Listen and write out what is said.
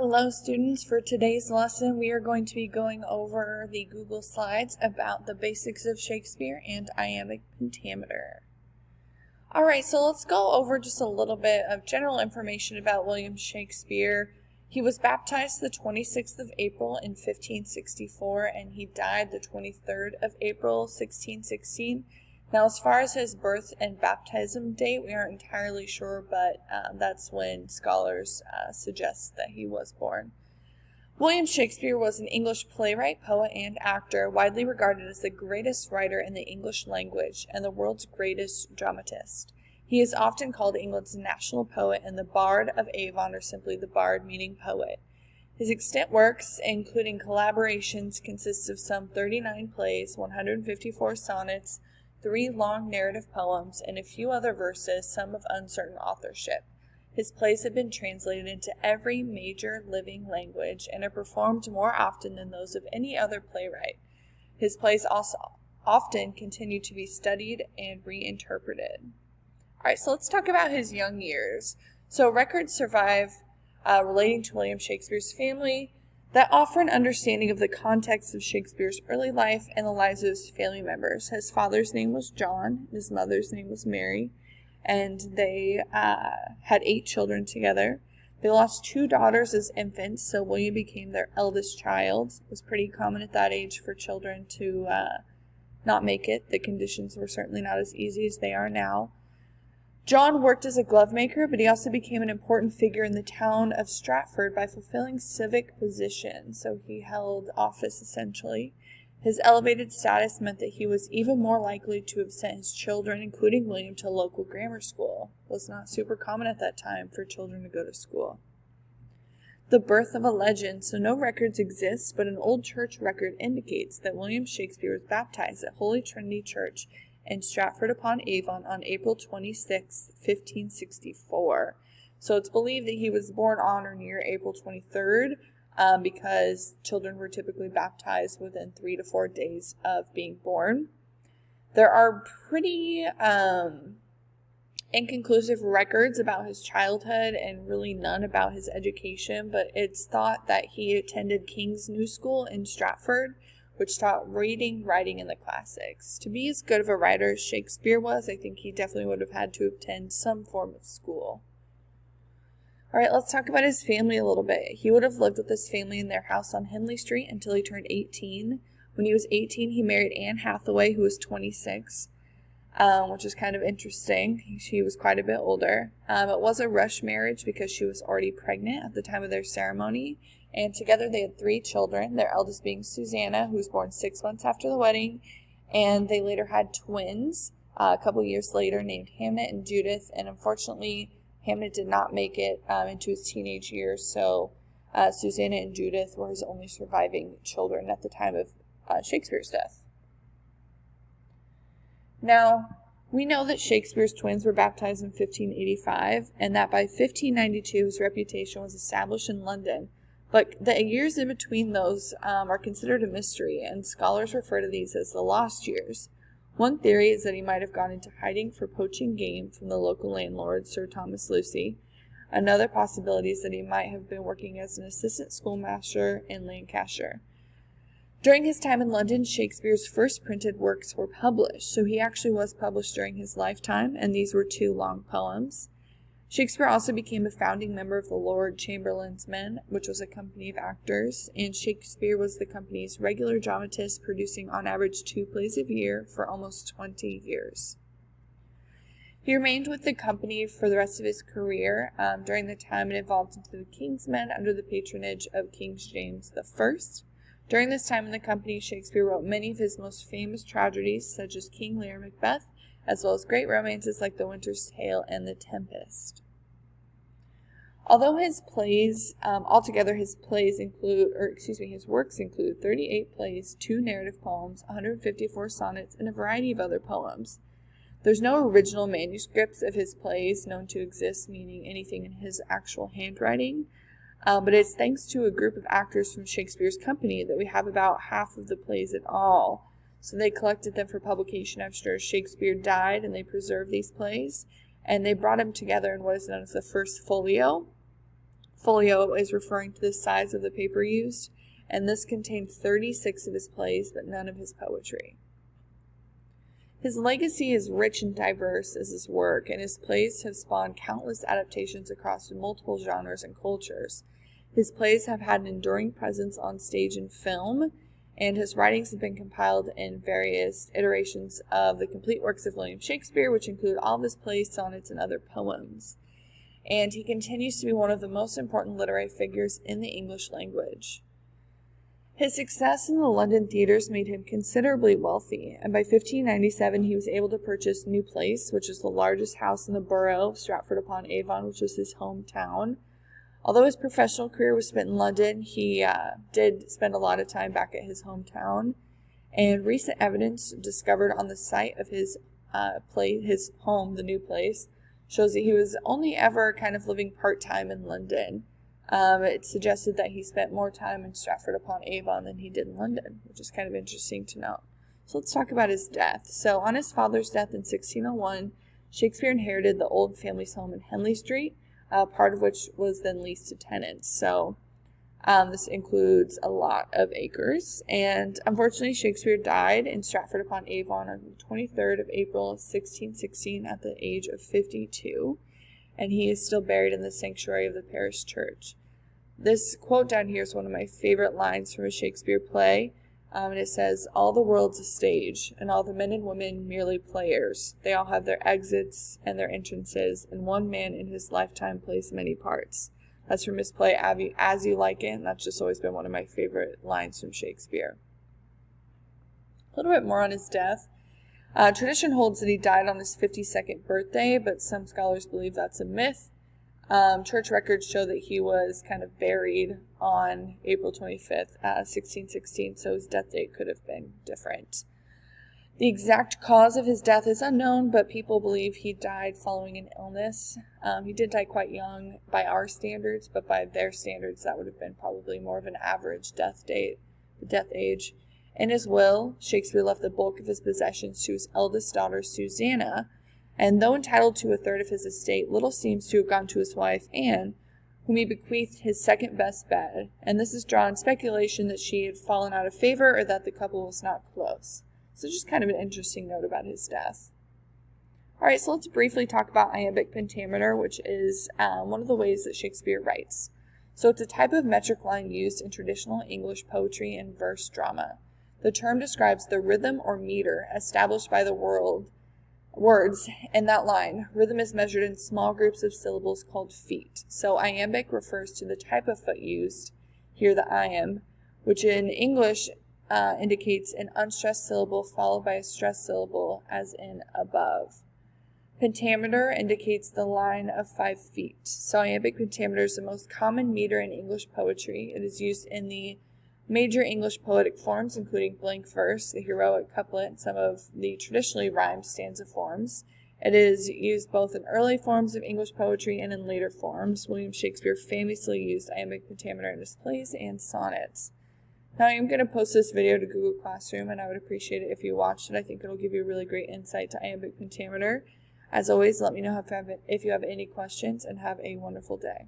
Hello students, for today's lesson we are going to be going over the Google Slides about the basics of Shakespeare and Iambic Pentameter. Alright, so let's go over just a little bit of general information about William Shakespeare. He was baptized the 26th of April in 1564 and he died the 23rd of April 1616. Now, as far as his birth and baptism date, we aren't entirely sure, but that's when scholars suggest that he was born. William Shakespeare was an English playwright, poet, and actor, widely regarded as the greatest writer in the English language and the world's greatest dramatist. He is often called England's national poet and the Bard of Avon, or simply the Bard, meaning poet. His extant works, including collaborations, consist of some 39 plays, 154 sonnets, 3 long narrative poems, and a few other verses, some of uncertain authorship. His plays have been translated into every major living language and are performed more often than those of any other playwright. His plays also often continue to be studied and reinterpreted. Alright, so let's talk about his young years. So records survive relating to William Shakespeare's family that offer an understanding of the context of Shakespeare's early life and the lives of his family members. His father's name was John, his mother's name was Mary, and they had 8 children together. They lost 2 daughters as infants, so William became their eldest child. It was pretty common at that age for children to not make it. The conditions were certainly not as easy as they are now. John worked as a glove maker, but he also became an important figure in the town of Stratford by fulfilling civic positions, so he held office essentially. His elevated status meant that he was even more likely to have sent his children, including William, to local grammar school. It was not super common at that time for children to go to school. The birth of a legend, so no records exist, but an old church record indicates that William Shakespeare was baptized at Holy Trinity Church in Stratford-upon-Avon on April 26, 1564. So it's believed that he was born on or near April 23rd because children were typically baptized within 3 to 4 days of being born. There are pretty inconclusive records about his childhood and really none about his education, but it's thought that he attended King's New School in Stratford, which taught reading, writing, and the classics. To be as good of a writer as Shakespeare was, I think he definitely would have had to attend some form of school. Alright, let's talk about his family a little bit. He would have lived with his family in their house on Henley Street until he turned 18. When he was 18, he married Anne Hathaway, who was 26, which is kind of interesting. She was quite a bit older. It was a rush marriage because she was already pregnant at the time of their ceremony. And together they had 3 children, their eldest being Susanna, who was born 6 months after the wedding. And they later had twins a couple years later named Hamnet and Judith. And unfortunately, Hamnet did not make it into his teenage years. So Susanna and Judith were his only surviving children at the time of Shakespeare's death. Now, we know that Shakespeare's twins were baptized in 1585 and that by 1592 his reputation was established in London. But the years in between those are considered a mystery, and scholars refer to these as the lost years. One theory is that he might have gone into hiding for poaching game from the local landlord, Sir Thomas Lucy. Another possibility is that he might have been working as an assistant schoolmaster in Lancashire. During his time in London, Shakespeare's first printed works were published, so he actually was published during his lifetime, and these were 2 long poems. Shakespeare also became a founding member of the Lord Chamberlain's Men, which was a company of actors, and Shakespeare was the company's regular dramatist, producing on average 2 plays a year for almost 20 years. He remained with the company for the rest of his career. During the time it evolved into the King's Men under the patronage of King James I. During this time in the company, Shakespeare wrote many of his most famous tragedies, such as King Lear and Macbeth, as well as great romances like The Winter's Tale and The Tempest. Although his plays, altogether his works include 38 plays, 2 narrative poems, 154 sonnets, and a variety of other poems. There's no original manuscripts of his plays known to exist, meaning anything in his actual handwriting, but it's thanks to a group of actors from Shakespeare's company that we have about half of the plays at all. So they collected them for publication after Shakespeare died, and they preserved these plays, and they brought them together in what is known as the first Folio. Folio is referring to the size of the paper used, and this contained 36 of his plays, but none of his poetry. His legacy is rich and diverse as his work, and his plays have spawned countless adaptations across multiple genres and cultures. His plays have had an enduring presence on stage and film, and his writings have been compiled in various iterations of the complete works of William Shakespeare, which include all of his plays, sonnets, and other poems. And he continues to be one of the most important literary figures in the English language. His success in the London theaters made him considerably wealthy, and by 1597 he was able to purchase New Place, which is the largest house in the borough of Stratford-upon-Avon, which is his hometown. Although his professional career was spent in London, he did spend a lot of time back at his hometown, and recent evidence discovered on the site of his his home, the New Place, shows that he was only ever kind of living part-time in London. It suggested that he spent more time in Stratford-upon-Avon than he did in London, which is kind of interesting to note. So let's talk about his death. So on his father's death in 1601, Shakespeare inherited the old family's home in Henley Street, part of which was then leased to tenants. So this includes a lot of acres. And unfortunately, Shakespeare died in Stratford-upon-Avon on the 23rd of April, 1616, at the age of 52. And he is still buried in the sanctuary of the parish church. This quote down here is one of my favorite lines from a Shakespeare play. And it says, "All the world's a stage, and all the men and women merely players. They all have their exits and their entrances, and one man in his lifetime plays many parts." That's from his play As You Like It, and that's just always been one of my favorite lines from Shakespeare. A little bit more on his death. Tradition holds that he died on his 52nd birthday, but some scholars believe that's a myth. Church records show that he was kind of buried on April 25th, 1616, so his death date could have been different. The exact cause of his death is unknown, but people believe he died following an illness. He did die quite young by our standards, but by their standards, that would have been probably more of an average death age. In his will, Shakespeare left the bulk of his possessions to his eldest daughter, Susanna, and though entitled to a third of his estate, little seems to have gone to his wife, Anne, whom he bequeathed his second best bed, and this has drawn speculation that she had fallen out of favor or that the couple was not close. So just kind of an interesting note about his death. Alright, so let's briefly talk about Iambic Pentameter, which is one of the ways that Shakespeare writes. So it's a type of metric line used in traditional English poetry and verse drama. The term describes the rhythm or meter established by the words in that line. Rhythm is measured in small groups of syllables called feet. So iambic refers to the type of foot used, here the iamb, which in English indicates an unstressed syllable followed by a stressed syllable, as in above. Pentameter indicates the line of 5 feet. So iambic pentameter is the most common meter in English poetry. It is used in the major English poetic forms, including blank verse, the heroic couplet, and some of the traditionally rhymed stanza forms. It is used both in early forms of English poetry and in later forms. William Shakespeare famously used iambic pentameter in his plays and sonnets. Now I am going to post this video to Google Classroom, and I would appreciate it if you watched it. I think it'll give you a really great insight to iambic pentameter. As always, let me know if you have any questions, and have a wonderful day.